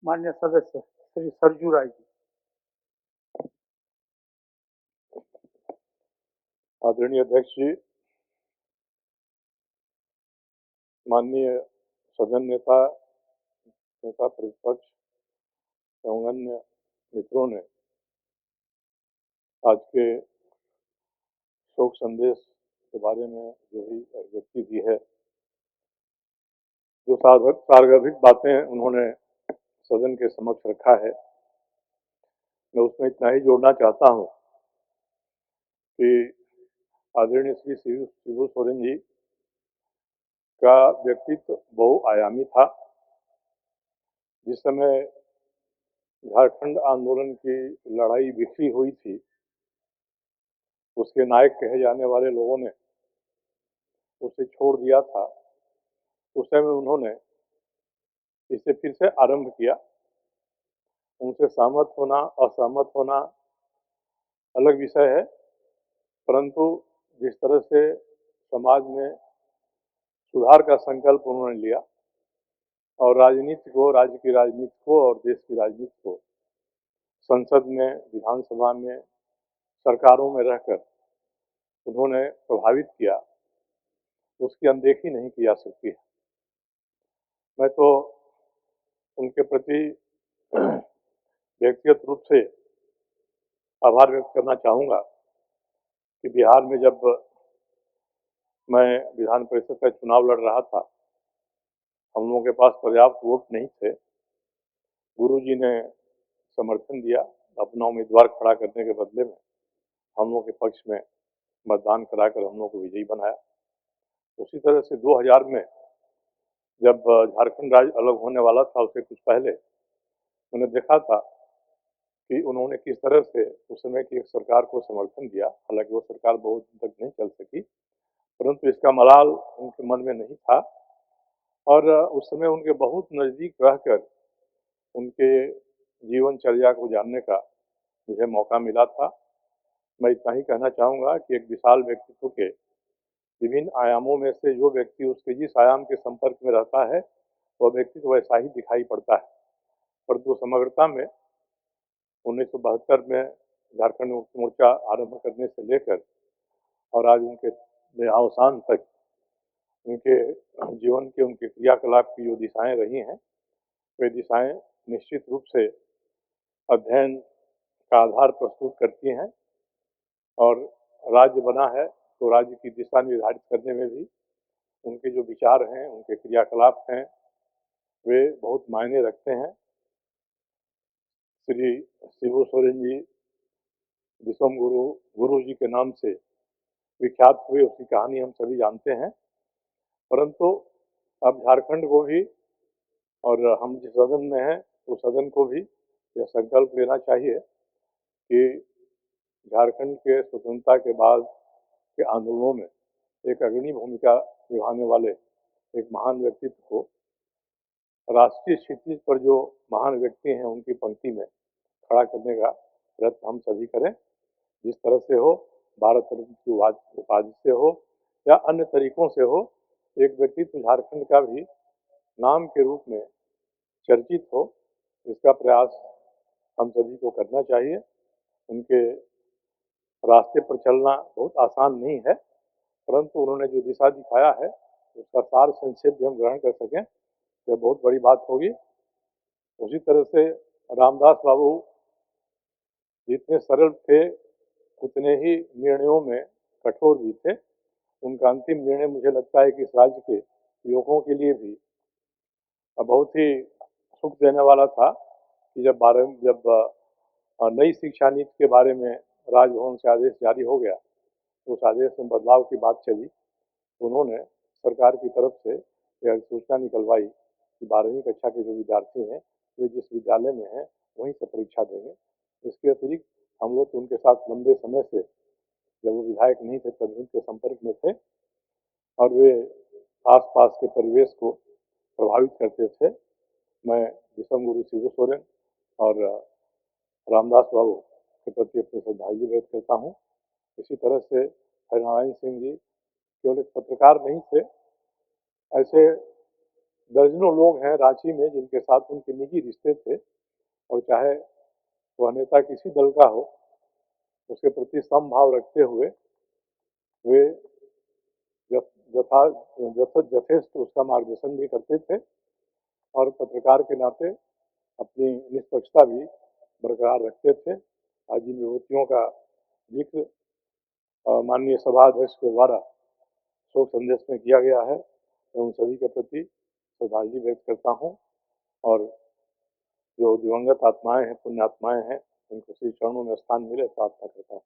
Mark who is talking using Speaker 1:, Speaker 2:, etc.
Speaker 1: मान्य सदस्य श्री सरजू राय जी।
Speaker 2: आदरणीय अध्यक्ष जी, माननीय सदन नेता प्रतिपक्ष एवं अन्य मित्रों ने आज के शोक संदेश के बारे में जो भी अभिव्यक्ति दी है, जो सार्वभौमिक बातें उन्होंने सदन के समक्ष रखा है, मैं उसमें इतना ही जोड़ना चाहता हूं कि आदरणीय श्री शिबू सोरेन जी का व्यक्तित्व बहुआयामी था। जिस समय झारखंड आंदोलन की लड़ाई बिखरी हुई थी, उसके नायक कहे जाने वाले लोगों ने उसे छोड़ दिया था। उस समय उन्होंने इसे फिर से आरंभ किया। उनसे सहमत होना असहमत होना अलग विषय है, परंतु जिस तरह से समाज में सुधार का संकल्प उन्होंने लिया और राजनीति को, राज्य की राजनीति को और देश की राजनीति को संसद में, विधानसभा में, सरकारों में रहकर उन्होंने प्रभावित किया, उसकी अनदेखी नहीं की जा सकती है। मैं तो उनके प्रति व्यक्तिगत रूप से आभार व्यक्त करना चाहूँगा कि बिहार में जब मैं विधान परिषद का चुनाव लड़ रहा था, हम लोगों के पास पर्याप्त वोट नहीं थे। गुरुजी ने समर्थन दिया, अपना उम्मीदवार खड़ा करने के बदले में हम लोगों के पक्ष में मतदान कराकर हम लोगों को विजयी बनाया। उसी तरह से 2000 में जब झारखंड राज्य अलग होने वाला था, उससे कुछ पहले मैंने देखा था कि उन्होंने किस तरह से उस समय की एक सरकार को समर्थन दिया। हालांकि वो सरकार बहुत दिन तक नहीं चल सकी, परंतु इसका मलाल उनके मन में नहीं था और उस समय उनके बहुत नज़दीक रहकर उनके जीवनचर्या को जानने का मुझे मौका मिला था। मैं इतना ही कहना चाहूँगा कि एक विशाल व्यक्तित्व के विभिन्न आयामों में से जो व्यक्ति उसके जिस आयाम के संपर्क में रहता है, वह व्यक्तित्व वैसा ही दिखाई पड़ता है। परंतु समग्रता में 1972 में झारखंड मुक्ति मोर्चा आरंभ करने से लेकर और आज उनके देहावसान तक उनके जीवन के, उनके क्रियाकलाप की जो दिशाएं रही हैं, वे दिशाएं निश्चित रूप से अध्ययन का आधार प्रस्तुत करती हैं और राज्य बना है तो राज्य की दिशा निर्धारित करने में भी उनके जो विचार हैं, उनके क्रियाकलाप हैं, वे बहुत मायने रखते हैं। श्री शिबू सोरेन जी विश्वम गुरु जी के नाम से विख्यात हुए, उसकी कहानी हम सभी जानते हैं। परंतु अब झारखंड को भी और हम जिस सदन में हैं उस सदन को भी यह संकल्प लेना चाहिए कि झारखंड के स्वतंत्रता के बाद के आंदोलनों में एक अग्रणी भूमिका निभाने वाले एक महान व्यक्तित्व को राष्ट्रीय क्षितिज पर जो महान व्यक्ति हैं उनकी पंक्ति में खड़ा करने का प्रयत्न हम सभी करें। जिस तरह से हो, भारत रत्न की उपाधि से हो या अन्य तरीकों से हो, एक व्यक्तित्व झारखंड का भी नाम के रूप में चर्चित हो, इसका प्रयास हम सभी को करना चाहिए। उनके रास्ते पर चलना बहुत आसान नहीं है, परंतु उन्होंने जो दिशा दिखाया है उसका सार संक्षेप भी हम ग्रहण कर सकें तो बहुत बड़ी बात होगी। उसी तरह से रामदास बाबू जितने सरल थे उतने ही निर्णयों में कठोर भी थे। उनका अंतिम निर्णय मुझे लगता है कि इस राज्य के युवकों के लिए भी बहुत ही सुख देने वाला था कि जब नई शिक्षा नीति के बारे में राजभवन से आदेश जारी हो गया, तो उस आदेश में बदलाव की बात चली, तो उन्होंने सरकार की तरफ से यह सूचना निकलवाई कि 12वीं कक्षा के जो विद्यार्थी हैं वे जिस विद्यालय में हैं वहीं से परीक्षा देंगे। इसके अतिरिक्त हम लोग उनके साथ लंबे समय से, जब वो विधायक नहीं थे तभी उनके संपर्क में थे और वे आसपास के परिवेश को प्रभावित करते थे। मैं विश्वम गुरु शिबू सोरेन और रामदास बाबू के प्रति अपनी श्रद्धांजलि व्यक्त करता हूँ। इसी तरह से हरिनारायण सिंह जी केवल एक पत्रकार नहीं थे, ऐसे दर्जनों लोग हैं रांची में जिनके साथ उनके निजी रिश्ते थे, और चाहे वह नेता किसी दल का हो, उसके प्रति समभाव रखते हुए वे यथेष्ट उसका मार्गदर्शन भी करते थे, और पत्रकार के नाते अपनी निष्पक्षता भी बरकरार रखते थे। आज जिन विभूतियों का जिक्र माननीय सभा अध्यक्ष के द्वारा शोक संदेश में किया गया है, मैं उन सभी के प्रति श्रद्धांजलि व्यक्त करता हूँ, और जो दिवंगत आत्माएं हैं, पुण्यात्माएं हैं, उनको श्री चरणों में स्थान मिले प्रार्थना करता हूँ।